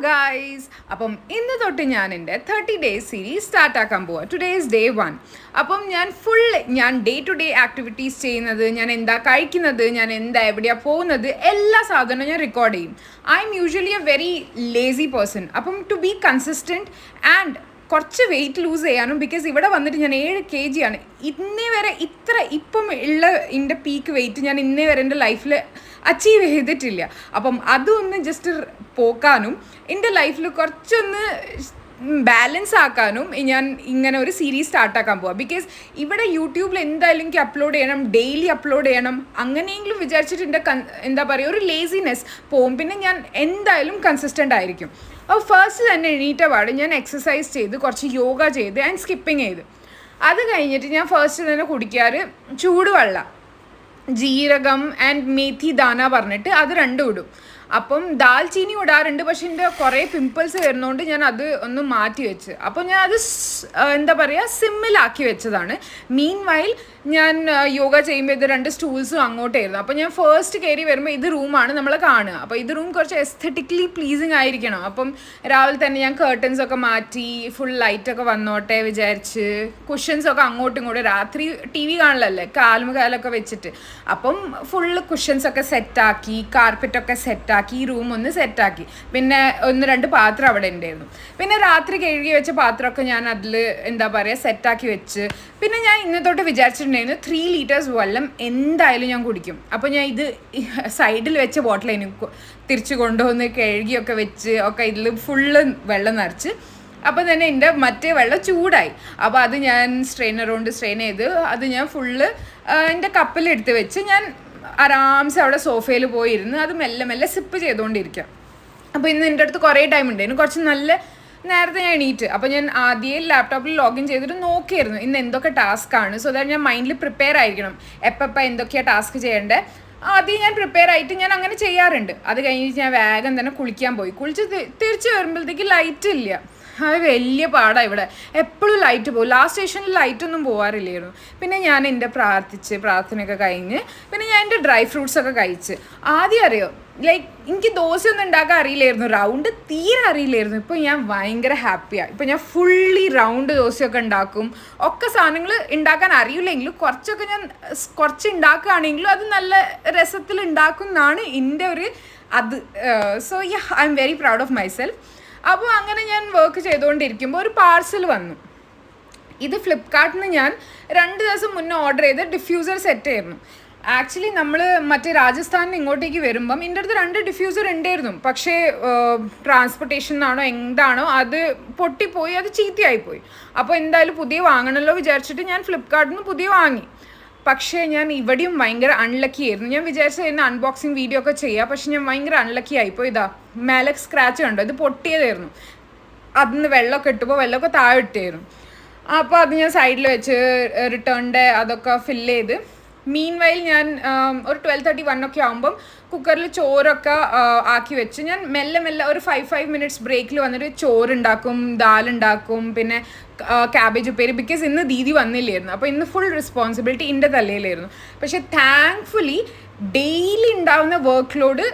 Guys, അപ്പം ഇന്ന് തൊട്ട് ഞാൻ എൻ്റെ 30 days സീരീസ് സ്റ്റാർട്ടാക്കാൻ പോവാം. Today is day 1. അപ്പം ഞാൻ ഡേ ടു ഡേ ആക്ടിവിറ്റീസ് ചെയ്യുന്നത്, ഞാൻ എന്താ കഴിക്കുന്നത്, ഞാൻ എന്താ എവിടെയാണ് പോകുന്നത്, എല്ലാ സാധനവും ഞാൻ റെക്കോർഡ് ചെയ്യും. I M usually A very lazy person. അപ്പം ടു ബി കൺസിസ്റ്റൻറ്റ് ആൻഡ് കുറച്ച് വെയിറ്റ് ലൂസ് ചെയ്യാനും, ബിക്കോസ് ഇവിടെ വന്നിട്ട് ഞാൻ 7 kg ആണ്. ഇന്നേ വരെ ഇപ്പം ഉള്ള എൻ്റെ പീക്ക് വെയിറ്റ് ഞാൻ ഇന്നേ വരെ എൻ്റെ ലൈഫിൽ അച്ചീവ് ചെയ്തിട്ടില്ല. അപ്പം അതൊന്ന് ജസ്റ്റ് പോക്കാനും എൻ്റെ ലൈഫിൽ കുറച്ചൊന്ന് ബാലൻസ് ആക്കാനും ഞാൻ ഇങ്ങനെ ഒരു സീരീസ് സ്റ്റാർട്ടാക്കാൻ പോവാം. ബിക്കോസ് ഇവിടെ യൂട്യൂബിൽ എന്തായാലും എനിക്ക് അപ്ലോഡ് ചെയ്യണം, ഡെയിലി അപ്ലോഡ് ചെയ്യണം. അങ്ങനെയെങ്കിലും വിചാരിച്ചിട്ട് എൻ്റെ എന്താ പറയുക, ഒരു ലേസിനെസ് പോവും. പിന്നെ ഞാൻ എന്തായാലും കൺസിസ്റ്റൻ്റ് ആയിരിക്കും. അപ്പോൾ ഫസ്റ്റ് തന്നെ എണീറ്റ പാട് ഞാൻ എക്സസൈസ് ചെയ്ത് കുറച്ച് യോഗ ചെയ്ത് ആൻഡ് സ്കിപ്പിങ് ചെയ്ത് അത് കഴിഞ്ഞിട്ട് ഞാൻ ഫസ്റ്റ് തന്നെ കുടിക്കാറ് ചൂടുവെള്ളം, ജീരകം ആൻഡ് മേഥി ദാന പറഞ്ഞിട്ട് അത് രണ്ടും ഇടും. അപ്പം ദാൽച്ചീനി ഇടാറുണ്ട്, പക്ഷെ എൻ്റെ കുറേ പിമ്പിൾസ് വരുന്നതുകൊണ്ട് ഞാൻ അത് ഒന്ന് മാറ്റി വെച്ച്. അപ്പോൾ ഞാൻ അത് എന്താ പറയുക, സിമ്മിലാക്കി വെച്ചതാണ്. മീൻ വൈൽ ഞാൻ യോഗ ചെയ്യുമ്പോൾ ഇത് 2 സ്റ്റൂൾസും അങ്ങോട്ടായിരുന്നു. അപ്പോൾ ഞാൻ ഫസ്റ്റ് കയറി വരുമ്പോൾ ഇത് റൂമാണ് നമ്മൾ കാണുക. അപ്പോൾ ഇത് റൂം കുറച്ച് എസ്തെറ്റിക്കലി പ്ലീസിങ് ആയിരിക്കണം. അപ്പം രാവിലെ തന്നെ ഞാൻ കേർട്ടൻസൊക്കെ മാറ്റി ഫുൾ ലൈറ്റൊക്കെ വന്നോട്ടെ വിചാരിച്ച് കുഷ്യൻസൊക്കെ അങ്ങോട്ടും ഇങ്ങോട്ടും, രാത്രി TV കാണലല്ലേ, കാലൊക്കെ വെച്ചിട്ട്. അപ്പം ഫുള്ള് കുഷ്യൻസൊക്കെ സെറ്റാക്കി, കാർപ്പറ്റൊക്കെ സെറ്റാക്കി, ഈ റൂം ഒന്ന് സെറ്റാക്കി. പിന്നെ 1-2 പാത്രം അവിടെ ഉണ്ടായിരുന്നു. പിന്നെ രാത്രി കഴുകി വെച്ച പാത്രമൊക്കെ ഞാൻ അതിൽ എന്താ പറയുക സെറ്റാക്കി വെച്ച്. പിന്നെ ഞാൻ ഇന്നത്തോട്ട് വിചാരിച്ചിട്ടുണ്ടായിരുന്നു 3 liters വെള്ളം എന്തായാലും ഞാൻ കുടിക്കും. അപ്പോൾ ഞാൻ ഇത് സൈഡിൽ വെച്ച ബോട്ടിലായിരുന്നു തിരിച്ച് കൊണ്ടുവന്ന് കഴുകിയൊക്കെ വെച്ച് ഒക്കെ ഇതിൽ ഫുള്ള് വെള്ളം നിറച്ച്. അപ്പോൾ തന്നെ എൻ്റെ മറ്റേ വെള്ളം ചൂടായി. അപ്പോൾ അത് ഞാൻ സ്ട്രെയിനർ കൊണ്ട് സ്ട്രെയിൻ ചെയ്ത് അത് ഞാൻ ഫുള്ള് എൻ്റെ കപ്പിലെടുത്ത് വെച്ച് ഞാൻ ആരാംസെ അവിടെ സോഫയിൽ പോയിരുന്ന് അത് മെല്ലെ മെല്ലെ സിപ്പ് ചെയ്തുകൊണ്ടിരിക്കാം. അപ്പോൾ ഇന്ന് എൻ്റെ അടുത്ത് കുറേ ടൈം ഉണ്ടായിരുന്നു, കുറച്ച് നല്ല നേരത്തെ ഞാൻ എണീറ്റ്. അപ്പോൾ ഞാൻ ആദ്യം ലാപ്ടോപ്പിൽ ലോഗിൻ ചെയ്തിട്ട് നോക്കിയായിരുന്നു ഇന്ന് എന്തൊക്കെ ടാസ്ക്കാണ്. സോ ദാറ്റ് ഞാൻ മൈൻഡിൽ പ്രിപ്പയർ ആയിരിക്കണം എപ്പോൾ എന്തൊക്കെയാണ് ടാസ്ക് ചെയ്യേണ്ടത്. ആദ്യം ഞാൻ പ്രിപ്പയർ ആയിട്ട് ഞാൻ അങ്ങനെ ചെയ്യാറുണ്ട്. അത് കഴിഞ്ഞിട്ട് ഞാൻ വേഗം തന്നെ കുളിക്കാൻ പോയി. കുളിച്ച് തിരിച്ച് വരുമ്പോഴത്തേക്ക് ലൈറ്റ് ഇല്ല. അത് വലിയ പാടാണ്. ഇവിടെ എപ്പോഴും ലൈറ്റ് പോകും. ലാസ്റ്റ് സ്റ്റേഷനിൽ ലൈറ്റൊന്നും പോകാറില്ലായിരുന്നു. പിന്നെ ഞാൻ എൻ്റെ പ്രാർത്ഥനയൊക്കെ കഴിഞ്ഞ് പിന്നെ ഞാൻ എൻ്റെ ഡ്രൈ ഫ്രൂട്ട്സൊക്കെ കഴിച്ച്. ആദ്യം അറിയോ, ലൈക്ക് എനിക്ക് ദോശയൊന്നും ഉണ്ടാക്കാൻ അറിയില്ലായിരുന്നു, റൗണ്ട് തീരെ അറിയില്ലായിരുന്നു. ഇപ്പോൾ ഞാൻ ഭയങ്കര ഹാപ്പിയാണ്. ഇപ്പോൾ ഞാൻ ഫുള്ളി റൗണ്ട് ദോശയൊക്കെ ഉണ്ടാക്കും. ഒക്കെ സാധനങ്ങൾ ഉണ്ടാക്കാൻ അറിയില്ലെങ്കിലും കുറച്ചൊക്കെ ഞാൻ കുറച്ച് ഉണ്ടാക്കുകയാണെങ്കിലും അത് നല്ല രസത്തിൽ ഉണ്ടാക്കും എന്നാണ് എൻ്റെ ഒരു അത്. So I am very proud of myself. അപ്പോൾ അങ്ങനെ ഞാൻ വർക്ക് ചെയ്തുകൊണ്ടിരിക്കുമ്പോൾ ഒരു പാർസൽ വന്നു. ഇത് ഫ്ലിപ്കാർട്ടിൽ നിന്ന് ഞാൻ 2 ദിവസം മുന്നേ ഓർഡർ ചെയ്ത ഡിഫ്യൂസർ സെറ്റ് ആയിരുന്നു. ആക്ച്വലി നമ്മൾ മറ്റേ രാജസ്ഥാനിൽ ഇങ്ങോട്ടേക്ക് വരുമ്പം എൻ്റെ അടുത്ത് 2 ഡിഫ്യൂസർ ഉണ്ടായിരുന്നു. പക്ഷേ ട്രാൻസ്പോർട്ടേഷൻ എന്നാണോ എന്താണോ അത് പൊട്ടിപ്പോയി, അത് ചീത്തയായിപ്പോയി. അപ്പോൾ എന്തായാലും പുതിയ വാങ്ങണമല്ലോ വിചാരിച്ചിട്ട് ഞാൻ ഫ്ലിപ്കാർട്ടിൽ നിന്ന് പുതിയ വാങ്ങി. പക്ഷേ ഞാൻ ഇവിടെയും ഭയങ്കര അൺലക്കി ആയിരുന്നു. ഞാൻ വിചാരിച്ചത് അൺബോക്സിങ് വീഡിയോ ഒക്കെ ചെയ്യാം, പക്ഷെ ഞാൻ ഭയങ്കര അൺലക്കി ആയിപ്പോൾ. ഇതാ മേലെ സ്ക്രാച്ച് കണ്ടോ, ഇത് പൊട്ടിയതായിരുന്നു. അതിന് വെള്ളമൊക്കെ ഇട്ടപ്പോൾ വെള്ളമൊക്കെ താഴെ ഇട്ടായിരുന്നു. അപ്പോൾ അത് ഞാൻ സൈഡിൽ വെച്ച് റിട്ടേണിൻ്റെ അതൊക്കെ ഫില്ല് ചെയ്ത് മീൻ വൈൽ ഞാൻ ഒരു 12:31 ഒക്കെ ആകുമ്പം കുക്കറിൽ ചോറൊക്കെ ആക്കി വെച്ച് ഞാൻ മെല്ലെ ഒരു 5 minutes ബ്രേക്കിൽ വന്നിട്ട് ചോറുണ്ടാക്കും, ദാലുണ്ടാക്കും, പിന്നെ ക്യാബേജ് ഉപ്പേരി. ബിക്കോസ് ഇന്ന് ദീദി വന്നില്ലായിരുന്നു. അപ്പോൾ ഇന്ന് ഫുൾ റെസ്പോൺസിബിലിറ്റി എൻ്റെ തലയിലായിരുന്നു. പക്ഷേ താങ്ക്ഫുള്ളി ഡെയിലി ഉണ്ടാവുന്ന വർക്ക് ലോഡ്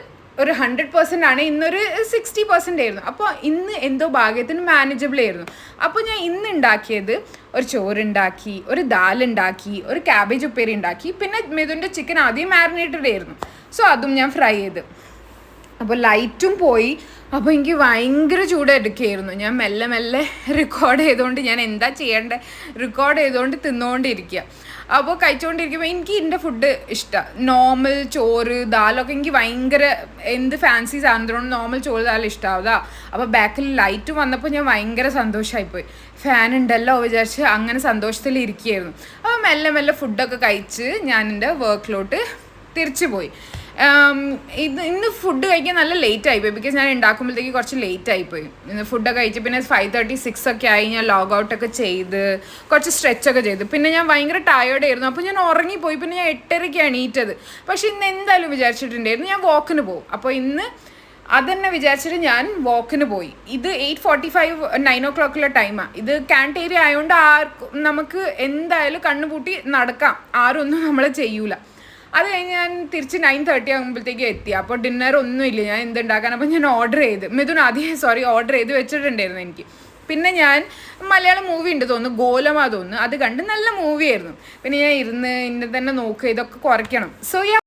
ഒരു 100% ആണ്, ഇന്നൊരു 60% ആയിരുന്നു. അപ്പോൾ ഇന്ന് എന്തോ ഭാഗ്യത്തിന് മാനേജബിൾ ആയിരുന്നു. അപ്പോൾ ഞാൻ ഇന്ന് ഉണ്ടാക്കിയത് ഒരു ചോറുണ്ടാക്കി, ഒരു ദാലുണ്ടാക്കി, ഒരു ക്യാബേജ് ഉപ്പേരി ഉണ്ടാക്കി, പിന്നെ മിഥുൻ്റെ ചിക്കൻ ആദ്യം മാരിനേറ്റഡ് ആയിരുന്നു. സോ അതും ഞാൻ ഫ്രൈ ചെയ്ത്. അപ്പോൾ ലൈറ്റും പോയി. അപ്പോൾ എനിക്ക് ഭയങ്കര ചൂടെടുക്കുകയായിരുന്നു. ഞാൻ മെല്ലെ റെക്കോർഡ് ചെയ്തുകൊണ്ട് ഞാൻ എന്താ ചെയ്യേണ്ടത് റെക്കോർഡ് ചെയ്തുകൊണ്ട് തിന്നുകൊണ്ടിരിക്കുക. അപ്പോൾ കഴിച്ചുകൊണ്ടിരിക്കുമ്പോൾ എനിക്ക് എൻ്റെ ഫുഡ് ഇഷ്ടമാണ്. നോർമൽ ചോറ് ദാലൊക്കെ എനിക്ക് ഭയങ്കര എന്ത് ഫാൻസി സാധനത്തിനോട് നോർമൽ ചോറ് ദാൽ ഇഷ്ടമാവുക. അപ്പോൾ ബാക്കിൽ ലൈറ്റ് വന്നപ്പോൾ ഞാൻ ഭയങ്കര സന്തോഷമായിപ്പോയി. ഫാൻ ഉണ്ടല്ലോ വിചാരിച്ച് അങ്ങനെ സന്തോഷത്തിൽ ഇരിക്കുകയായിരുന്നു. അപ്പോൾ മെല്ലെ ഫുഡൊക്കെ കഴിച്ച് ഞാൻ എൻ്റെ വർക്കിലോട്ട് തിരിച്ചു പോയി. ഇന്ന് ഫുഡ് കഴിക്കാൻ നല്ല ലേറ്റ് ആയിപ്പോയി. ബിക്കോസ് ഞാൻ ഉണ്ടാക്കുമ്പോഴത്തേക്ക് കുറച്ച് ലേറ്റ് ആയിപ്പോയി. ഇന്ന് ഫുഡൊക്കെ കഴിച്ച് പിന്നെ 5:36 ഒക്കെ ആയി. ഞാൻ ലോഗ് ഔട്ടൊക്കെ ചെയ്ത് കുറച്ച് സ്ട്രെച്ചൊക്കെ ചെയ്ത് പിന്നെ ഞാൻ ഭയങ്കര ടയേർഡായിരുന്നു. അപ്പോൾ ഞാൻ ഉറങ്ങിപ്പോയി. പിന്നെ ഞാൻ 8:30 എണീറ്റത്. പക്ഷേ ഇന്ന് എന്തായാലും വിചാരിച്ചിട്ടുണ്ടായിരുന്നു ഞാൻ വാക്കിന് പോകും. അപ്പോൾ ഇന്ന് അതെന്നെ വിചാരിച്ചിട്ട് ഞാൻ വാക്കിന് പോയി. ഇത് 8:45 9 o'clock ടൈമാണ്. ഇത് ക്യാൻറ്റ് ഏരിയ ആയതുകൊണ്ട് നമുക്ക് എന്തായാലും കണ്ണുപൂട്ടി നടക്കാം, ആരും ഒന്നും നമ്മളെ ചെയ്യൂല. അത് കഴിഞ്ഞ് ഞാൻ തിരിച്ച് 9:30 ആകുമ്പോഴത്തേക്ക് എത്തി. അപ്പോൾ ഡിന്നർ ഒന്നുമില്ല, ഞാൻ എന്തുണ്ടാക്കാൻ. അപ്പോൾ ഞാൻ ഓർഡർ ചെയ്ത്, മിഥുൻ ആദ്യം ഓർഡർ ചെയ്ത് വെച്ചിട്ടുണ്ടായിരുന്നു എനിക്ക്. പിന്നെ ഞാൻ മലയാളം മൂവി ഉണ്ട് തോന്നുന്നു, ഗോലമാ തോന്നുന്നു, അത് കണ്ട് നല്ല മൂവിയായിരുന്നു. പിന്നെ ഞാൻ ഇരുന്ന് ഇന്നെ തന്നെ നോക്കുക, ഇതൊക്കെ കുറയ്ക്കണം. സോ